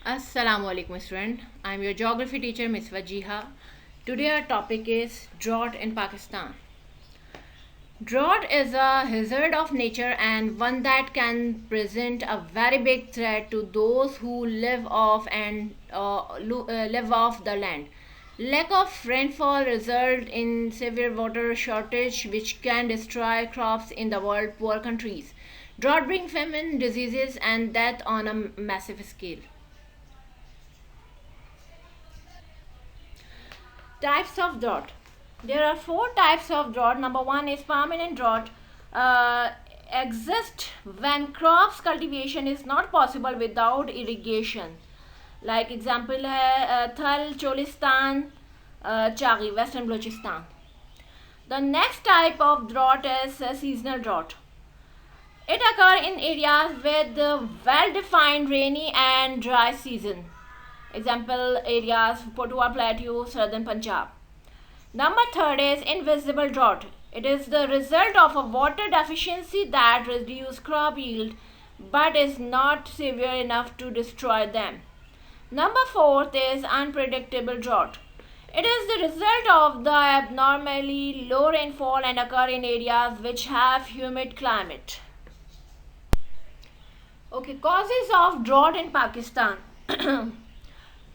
Assalamu alaikum student. I'm your geography teacher Miss Wajiha. Today our topic is drought in Pakistan. Drought is a hazard of nature and one that can present a very big threat to those who live off the land. Lack of rainfall result in severe water shortage which can destroy crops in the world poor countries. Drought brings famine, diseases and death on a massive scale. Types of drought. There are four types of drought. Number one is permanent drought. Uh, Exist when crops cultivation is not possible without irrigation. Like example है Thal, Cholistan, Chagi, Western Balochistan. The next type of drought is seasonal drought. It occurs in areas with well-defined rainy and dry season. Example areas Potua Plateau, Southern Punjab. Number third is invisible drought. It is the result of a water deficiency that reduces crop yield but is not severe enough to destroy them. Number fourth is unpredictable drought. It is the result of the abnormally low rainfall and occur in areas which have humid climate. Okay, causes of drought in Pakistan.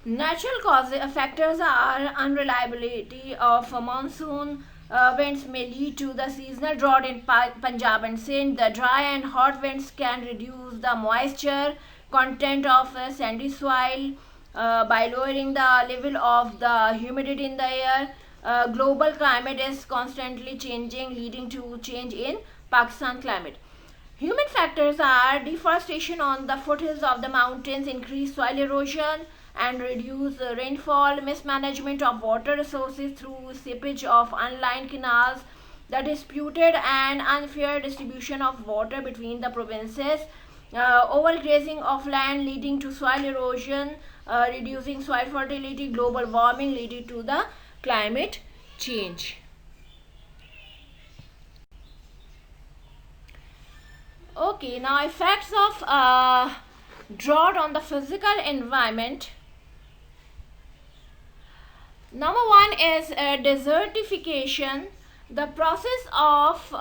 Natural causes factors are unreliability of monsoon winds may lead to the seasonal drought in Punjab and Sindh. The dry and hot winds can reduce the moisture content of sandy soil by lowering the level of the humidity in the air. Global climate is constantly changing, leading to change in Pakistan climate. Human factors are deforestation on the foothills of the mountains, increased soil erosion, and reduce rainfall, mismanagement of water resources through seepage of unlined canals, the disputed and unfair distribution of water between the provinces, overgrazing of land leading to soil erosion, reducing soil fertility, global warming leading to the climate change. Okay, now effects of drought on the physical environment. Number one is desertification, the process of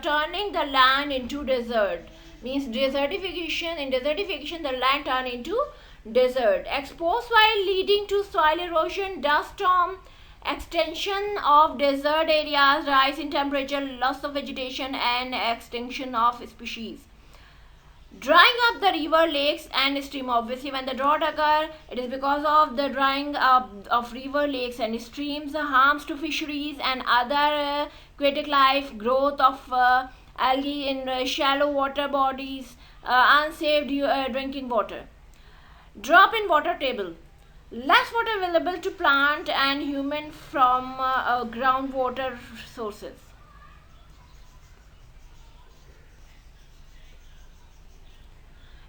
turning the land into desert. Means desertification. In desertification, the land turn into desert. Exposed soil leading to soil erosion, dust storm, extension of desert areas, rise in temperature, loss of vegetation, and extinction of species. Drying up the river, lakes and stream. Obviously when the drought occur, it is because of the drying up of river, lakes and streams, harms to fisheries and other aquatic life, growth of algae in shallow water bodies, unsafe drinking water. Drop in water table, less water available to plant and human from groundwater sources.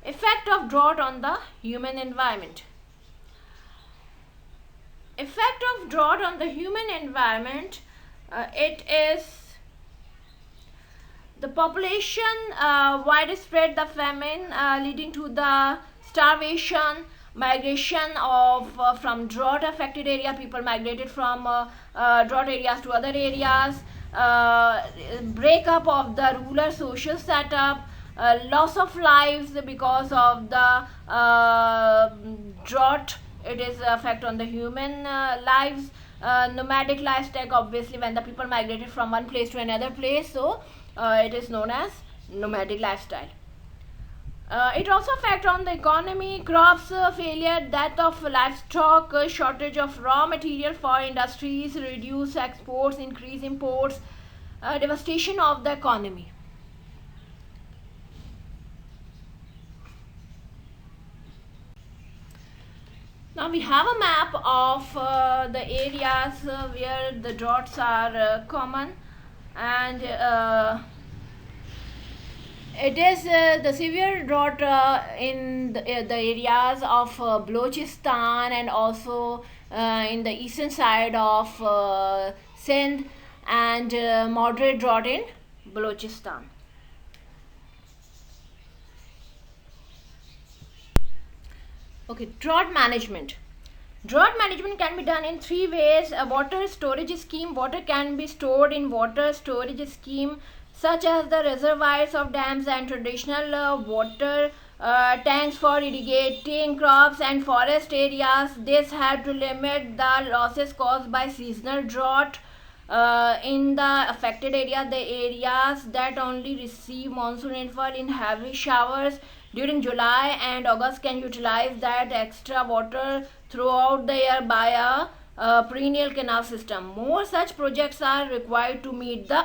Effect of drought on the human environment. Effect of drought on the human environment, it is the population widespread the famine leading to the starvation, migration of from drought affected area, people migrated from drought areas to other areas, breakup of the rural social setup, loss of lives because of the drought. It is effect on the human lives. Nomadic lifestyle, obviously when the people migrated from one place to another place, so it is known as nomadic lifestyle. It also affect on the economy, crops failure, death of livestock, shortage of raw material for industries, reduce exports, increase imports, devastation of the economy. Now we have a map of the areas where the droughts are common, and it is the severe drought in the areas of Balochistan and also in the eastern side of Sindh, and moderate drought in Balochistan. Okay, drought management. Drought management can be done in three ways. A water storage scheme. Water can be stored in water storage scheme such as the reservoirs of dams and traditional water tanks for irrigating crops and forest areas. This help to limit the losses caused by seasonal drought. In the affected area, the areas that only receive monsoon rainfall in heavy showers during July and August can utilize that extra water throughout the year by a perennial canal system. More such projects are required to meet the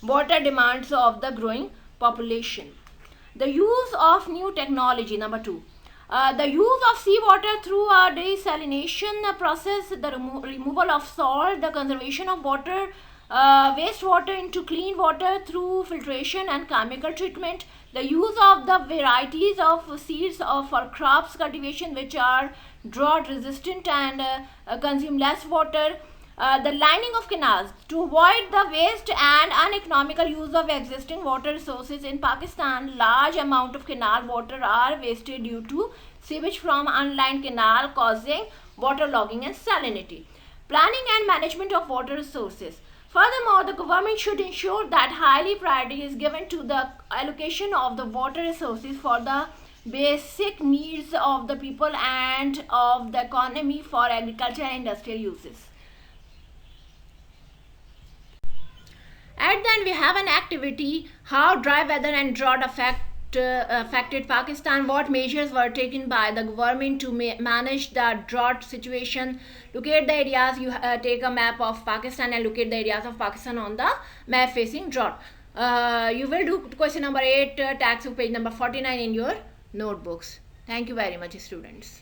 water demands of the growing population. The use of new technology, number 2. The use of seawater through a desalination process, the removal of salt, the conservation of water, wastewater into clean water through filtration and chemical treatment, the use of the varieties of seeds for crops cultivation which are drought resistant and consume less water, the lining of canals to avoid the waste and uneconomical use of existing water resources. In Pakistan, large amount of canal water are wasted due to sewage from unlined canal causing waterlogging and salinity. Planning and management of water resources. Furthermore, the government should ensure that highly priority is given to the allocation of the water resources for the basic needs of the people and of the economy for agriculture and industrial uses. At the end, we have an activity, how dry weather and drought affected Pakistan, what measures were taken by the government to manage the drought situation. Locate the areas, you take a map of Pakistan and locate the areas of Pakistan on the map facing drought. You will do question number 8, textbook page number 49 in your notebooks. Thank you very much, students.